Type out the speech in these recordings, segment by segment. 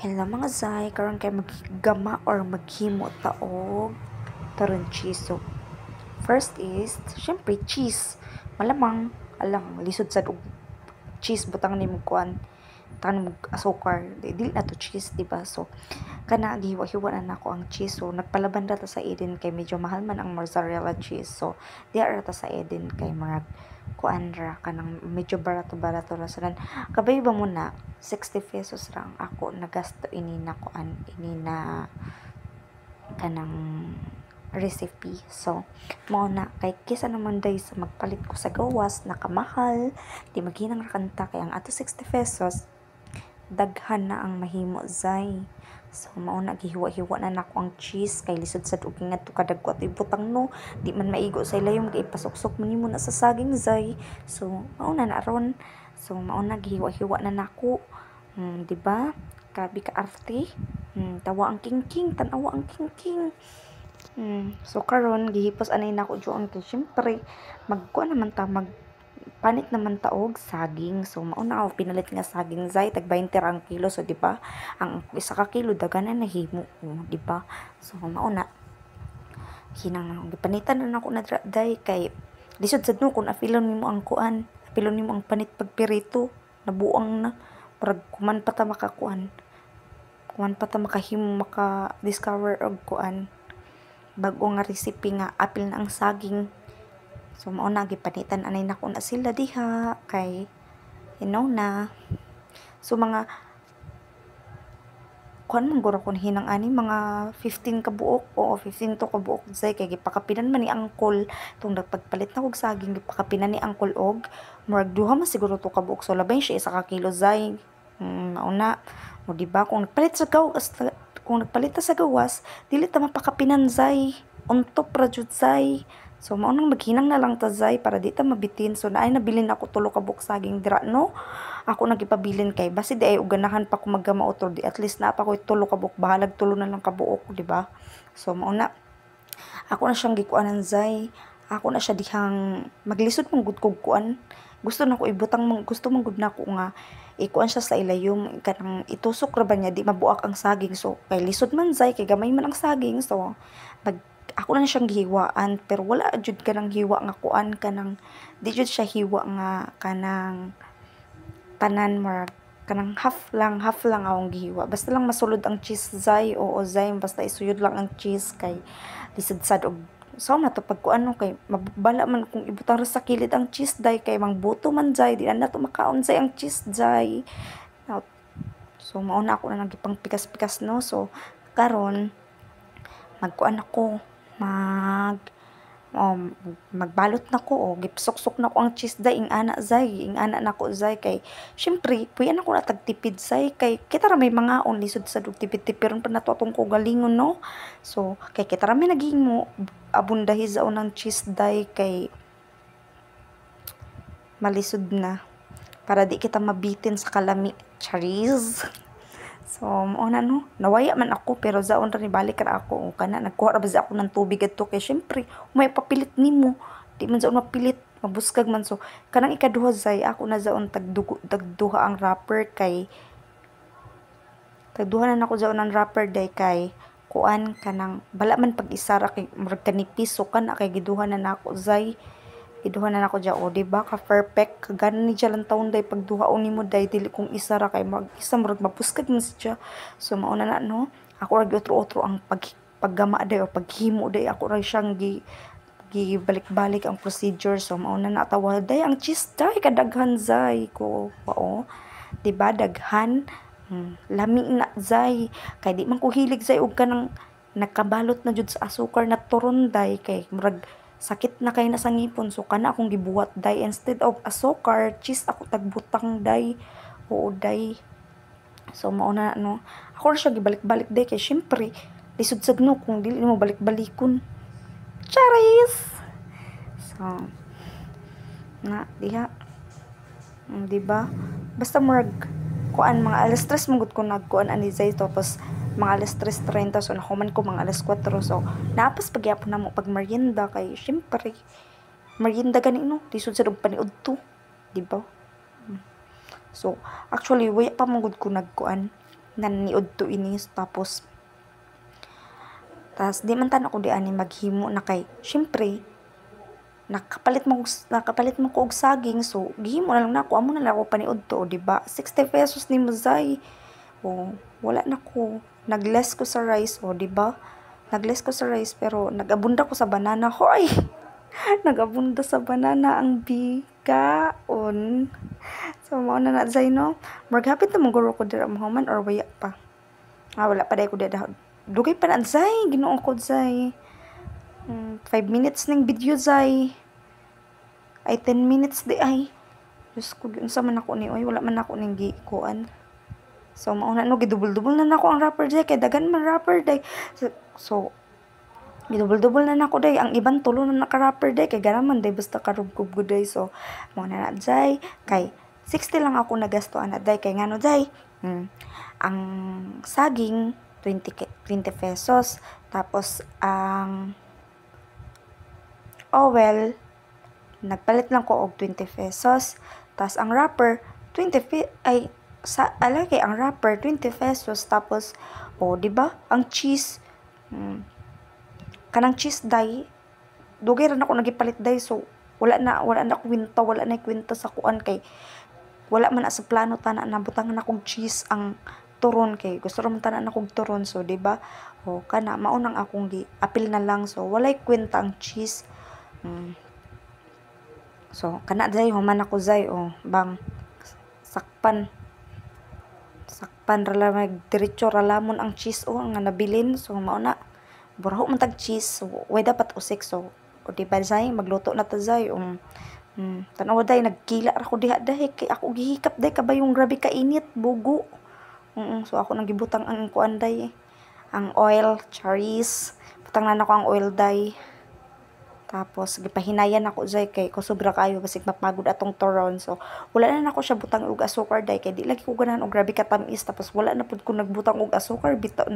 Hello mga zay, karon kay maggama or maghimo taog taron cheese. So, first is, syempre cheese. Malamang, alang, lisod sa og cheese, butang ni mo kuan, butang ni mo asukar. Dili na to cheese, diba? So, kana gihiwa-hiwa na nako ang cheese. So, nagpalaban ra ta sa Eden kay medyo mahal man ang mozzarella cheese. So, diya ra ta sa Eden kay mga kuan ra kanang medyo barato-barato ra sa kabay ba mo na 60 pesos lang ako nagasto ini na kuan ini na kanang recipe. So, mao na kay kisa naman day sa magpalit ko sa gawas nakamahal, di maghinang rakanta kay ang ato 60 pesos daghan na ang mahimo zay. So, mao na gihiwa-hiwa na nako ang cheese kay lisod sad og ngadto kadagwat ibutang no, di man maigo sa ilayom kay ipasok-sok man nimo na sa saging zay. So, mao na ron. So, mao na gihiwa-hiwa na nako. Di ba? Kabi ka arte. Tawa ang king-king, tanawa ang king-king. So karon gihipos anay nako joon kay syempre magkuan naman ta panit naman ta og saging. So mao na ako pinalit nga saging zay tag 20 ra ang kilo. So di ba? Ang isa ka kilo daganan na himo, di ba? So mao na hinang gipanitan na nako na day kay lisod sad no kung apilon nimo ang kuan, apilon nimo ang panit pagpirito, nabuang na parag kuman pa ta makakuan. Kuman pa ta makahimo maka-discover og kuan bago nga recipe nga apil na ang saging. So mao na gipanitan anay nako na sila diha kay na. So mga kuan man guro kun hinang ani mga 15 ka buok o 15 to ka buok zay kay gipakapinan man ni angkol tung nagpagpalit na og saging gipakapinan ni angkol og murag duha man siguro to ka buok. So labay siya isa ka kilo zay. Mao na o di ba kung nagpalit ta sa gawas dili ta mapakapinan zay, untop ra jud zay. So mao nang maghinang na lang ta zay para di ta mabitin. So naay nabilin ako tulo ka buok saging dira no. Ako nagipabilin kay basi di ay og ganahan pa ko maggama utol di at least na pa ko tulo ka buok bahalag tulo na lang ka buok, di ba? So mao na ako na siyang gikuanan zay. Ako na siya dihang maglisod mong gud kog kuan. Gusto na ko ibutang gusto mong gud nako nga ikuan siya sa ilayom kanang itusok ra ba niya di mabuak ang saging. So kay lisod man zay kay gamay man ang saging. So ako na siyang gihiwaan pero wala jud kanang hiwa nga kuan kanang di jud siya hiwa nga kanang tanan marag kanang half lang akong gihiwa basta lang masulod ang cheese zay. Oo zay basta isuyod lang ang cheese kay lisod sad og so na to pag kuano kay mabala man kung ibutang ra sa kilid ang cheese day kay mangbuto man zay di na to makaon zay ang cheese zay. So mao na ako na nagipang pikas-pikas no. So karon magkuan ako magbalot na ko o gipsok-sok na ko ang cheese day ing ana nako zay kay syempre puyan ako na tagtipid zay kay kita ra may mga lisod sa dug tipid-tipiron pa nato atong kogalingon no. So kay kita ra may naghimo abundahi zaon ng cheese day kay malisod na para di kita mabitin sa kalami charis. So, mao na no, nawaya man ako pero zaon ra ni balik ra ako kana nagkuha ra ba ako ng tubig adto kay syempre may papilit nimo di man zaon mapilit mabuskag man. So kanang ikaduha zay ako na zaon tagduha ang wrapper kay tagduha na nako zaon ang wrapper day kay kuan kanang bala man pag isara kay murag kanipis. So kana kay giduha na nako zay iduha na nako dya o diba ka perfect kagana ni dyan lang taon day pagduhaon nimo day dili kung isa ra kay mag isa murag mapuskag man siya. So mauna na no ako ra gyotro-otro ang paggama day o paghimo day ako ra siyang gibalik-balik ang procedure. So mauna na tawa day ang cheese day kadaghan zay ko oo diba daghan lami na zay kay di man ko hilig zay og kanang nakabalot na jud sa asukar na turon day kay murag sakit na kay na sa ngipon. So kana akong gibuhat day instead of asukar cheese ako tagbutang day. Oo day. So mao na no ako ra siya gibalik-balik day kay syempre lisod sad no kung dili mo balik-balikon charis. So na diha diba basta murag kuan mga alas 3 mangud ko nagkuan ani zay tapos mga alas 3:30. So nahuman ko mga alas 4. So napas pagyapon namo pag merienda kay syempre merienda gani no lisod sa og paniud to, di ba? So actually way pa mangud ko nagkuan naniud to inis. Tapos di man tan ako di ani maghimo na kay syempre nakapalit mo ko og saging, so gihimo na lang nako, amo na lang ako paniud to, di ba? 60 pesos ni mo zay. O wala na ko, nagless ko sa rice, o di ba? Nagless ko sa rice pero nagabunda ko sa banana. Hoy! Nagabunda sa banana ang bikaon. So mao na zay no. Maghapit na maguro ko dira mahuman or waya pa. Wala pa day ko dira. Dugay pa na zay, Ginoo ko zay. 5 minutes ning video zay. Ay 10 minutes di ay. Diyos ko, unsa man ako ni oy, wala man ako ning gikuan. So mauna no gidubol-dubol na nako ang rapper day kay dagan man rapper day. So gidubol-dubol na nako day, ang ibang tulo na naka-rapper day kay ganaman day basta karugkub gud day. So mo na day kay 60 lang ako nagastoan na day kay ngano day. Ang saging 20 pesos, tapos ang oil nagpalit lang ko og 20 pesos, tapos ang wrapper 20 ay sa alagay ang wrapper 20 pesos, tapos di ba ang cheese kanang cheese day dugay ra nako nagipalit day. So wala na kwenta sa kuan kay wala man na sa plano tana nabutangan akong cheese ang turon kay gusto ra man tana akong turon. So di ba kana maunang akong gi apil na lang, so walay kwenta ang cheese. So kana day human ako zay bang sakpan ra lang diretso ra lamon ang cheese nga nabilin. So mao na buraho man tag cheese, so way dapat usik. So di ba zay magluto na ta zay tanaw day nagkila ra ko diha day kay ako gihikap day kabayong grabe ka init bugo. So ako nang gibutang ang kuan day ang oil charis, butang na nako ang oil day. Tapos gipahinayan ako zay kay kusubra kayo basig mapagod atong turon. So wala na nako siya butang og asukar day kay di lagi ko ganahan og grabe ka tamis. Tapos wala na pud ko nagbutang og asukar, bitaw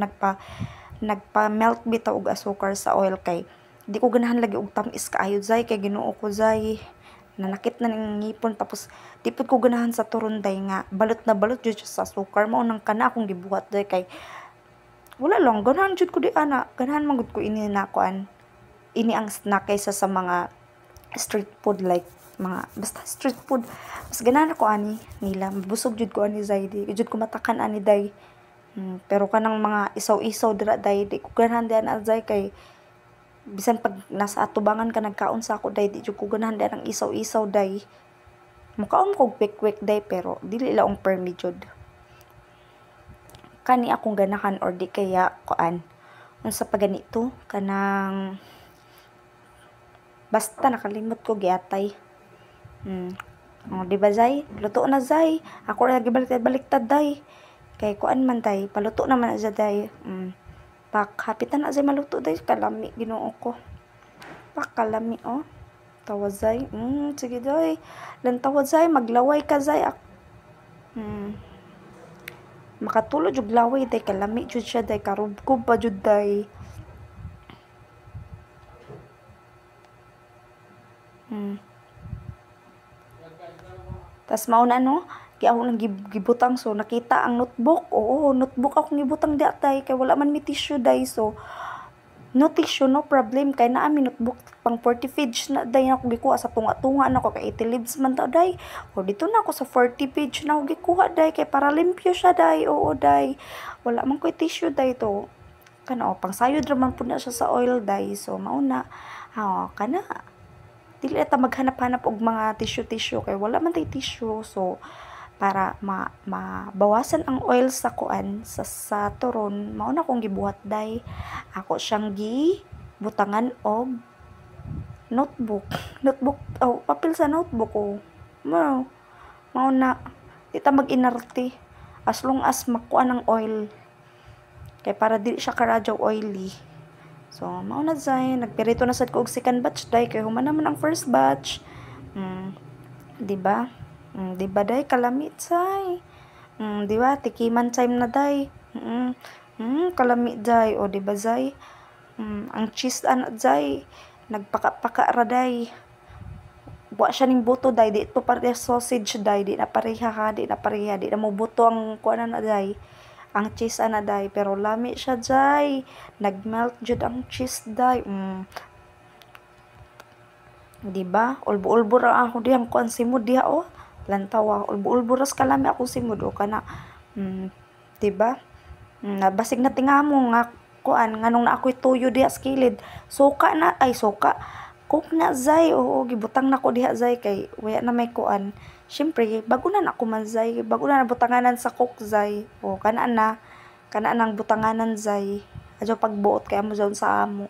nagpa-melt bitaw og asukar sa oil kay di ko ganahan lagi og tamis kaayo zay kay Ginoo ko zay nanakit na ning ngipon. Tapos di pud ko ganahan sa turon day nga balot na balot jud sa asukar. Mao nang kana akong gibuhat day kay wala lang ganahan jud ko di ana, ganahan man gud ko ini na kuan ini ang snack kaysa sa mga street food, like mga basta street food. Mas ganahan ako ani nila, busog jud ko ani zay, di jud ko matakan ani day. Pero kanang mga isaw-isaw dira day di ko ganahan diyan azay kay bisan pag nasa atubangan ka nagkaon sa ako day di jud ko ganahan diyan ang isaw-isaw day. Mukaon ko quick day pero dili laong permi jud. Kani akong ganahan or di kaya kuan unsa pa ganito kanang basta nakalimot ko giatay. Di ba zay? Luto na zay. Ako ra gibaliktad day. Kay kuan man day, paluto naman na day. Pak hapitan na zay maluto day, kalami Ginoo ko. Pak kalami Tawa zay. Sige day. Lan tawa zay, maglaway ka zay. Makatulog jud laway day, kalami jud siya day, karubkob pa jud day. Tas mao na kaya ako nang gibutang. So nakita ang notebook. Notebook akong gibutang di atay kay wala man mi tissue day. So no tissue, no problem kay naa mi notebook pang 40 page na day ako gikuha sa tunga-tunga nako kay 80 leaves man ta day. Dito na ako sa 40 page na ako gikuha day kay para limpyo siya day. Day wala man koy tissue day to kana pang sayod ra man pud na siya sa oil day. So mao na kana dili ta maghanap-hanap og mga tissue kay wala man tay tissue. So para mabawasan ang oil sa kuan sa turon, mao na kong gibuhat day. Ako siyang butangan og notebook papel sa notebook mao na di ta mag-inarte as long as makuan ang oil kay para dili siya karadyaw oily. So mao na zay, nagpirito na sad ko og second batch day kay human naman ang first batch. Di ba? Di ba day kalamit say? Di ba tikiman time na day. Kalamit day di ba zay? Ang cheese zay nagpaka-paka ra day. Wa siya ning buto day, di ito pareha sausage day, di na pareha, di na mo buto ang kuan na day. ang cheese ana day, pero lami siya day. Nagmelt jud ang cheese day. Di ba? Ulbo-ulbo ra ako diyang kuan simod diha oh. Lantaw ulbo-ulbo ras kalami ako simod o kana. Di ba? Basig na tingamo nga kuan nganong na ako'y tuyo diha sa kilid. Suka na ay suka. Cook na zay. Oo, gibutang na ko diha zay kay waya na may kuan. Syempre, bago na ako man zay. Bago na butanganan sa cook zay. O kana na. Kana nang butanganan zay. Adyo pagbuot kay amo sa amo.